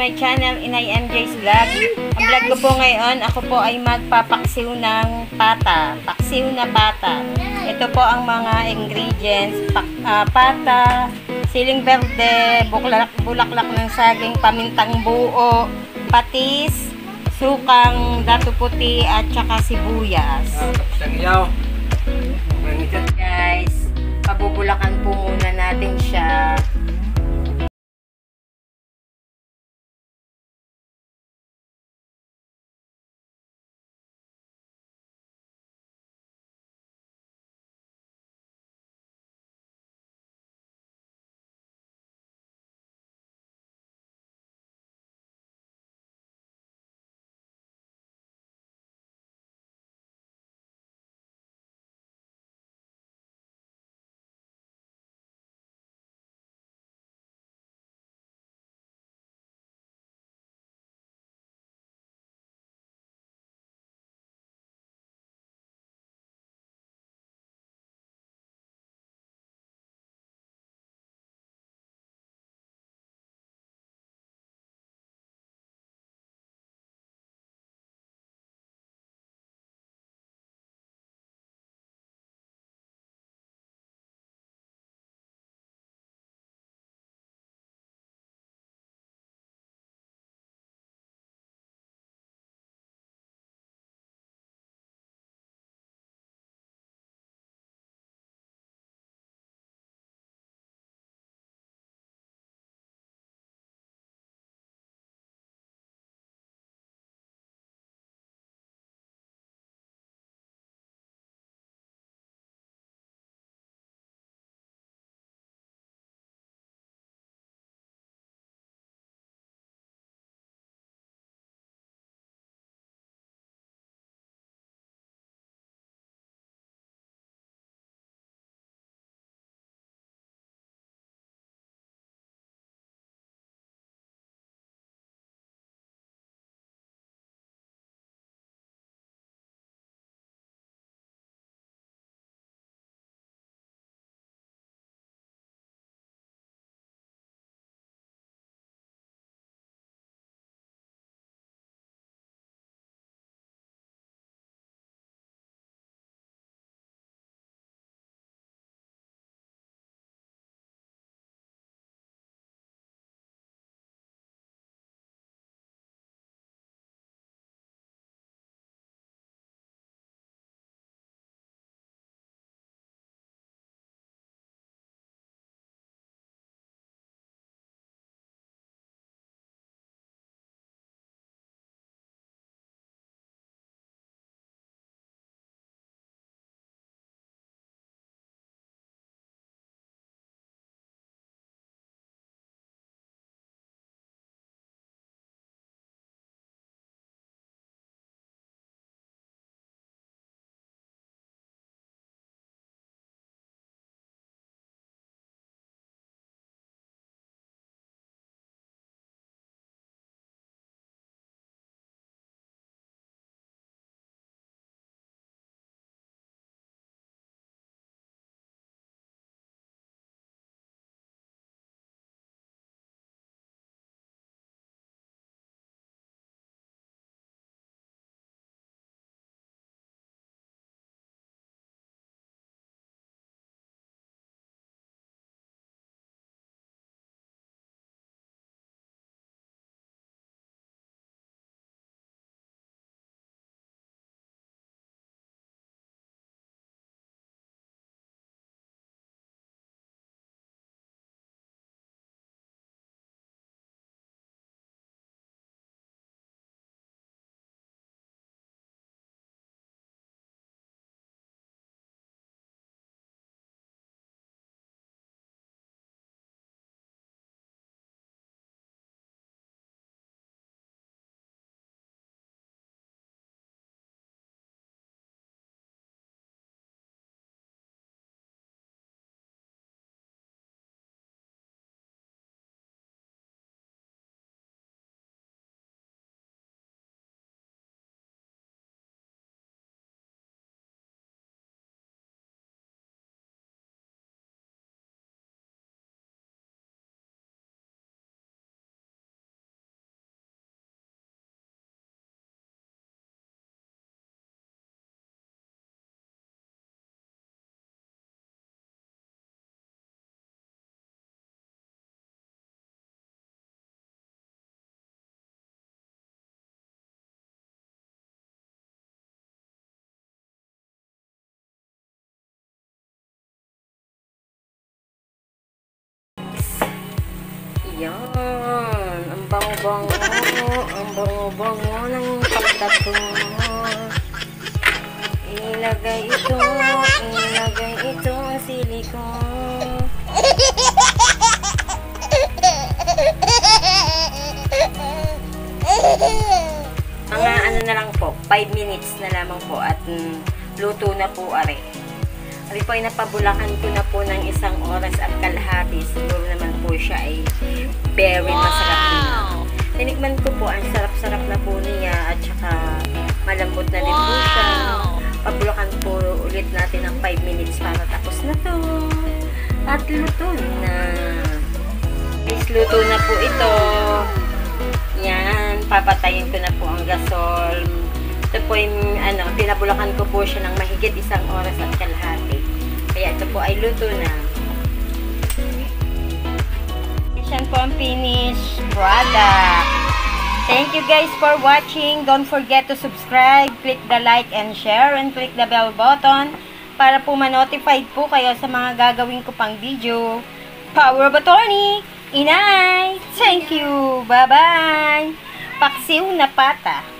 my channel, Inay MJ's Vlog. Ang vlog ko po ngayon, ako po ay magpapaksiw ng pata. Paksiw na pata. Ito po ang mga ingredients. Pata, siling berde, bulaklak ng saging, pamintang buo, patis, sukang dato puti, at saka sibuyas. Guys, pabubulakan po muna natin siya. Yan. Ang bango-bango. Ang bango-bango ng pata ko. Ilagay ito ang silikon. Mga ano na lang po, 5 minutes na lamang po at luto na po are. Ari po ay napabulakan ko na po ng 1 oras at kalahati. Siguro naman po siya ay very masarap na. Tinikman ko po, ang sarap-sarap na po niya at saka malambot na din po siya. Pabulakan po ulit natin ng 5 minutes para tapos na to. At luto na. Guys, luto na po ito. Yan, papatayin ko na po ang gasol. Ito po yung, pinabulakan ko po siya ng mahigit 1 oras at kalahati. Kaya ito po ay luto na. Yan po ang finished product. Thank you guys for watching. Don't forget to subscribe, click the like and share, and click the bell button para po ma-notified po kayo sa mga gagawin ko pang video. Power of Attorney! Inay! Thank you! Bye-bye! Paksiw na pata!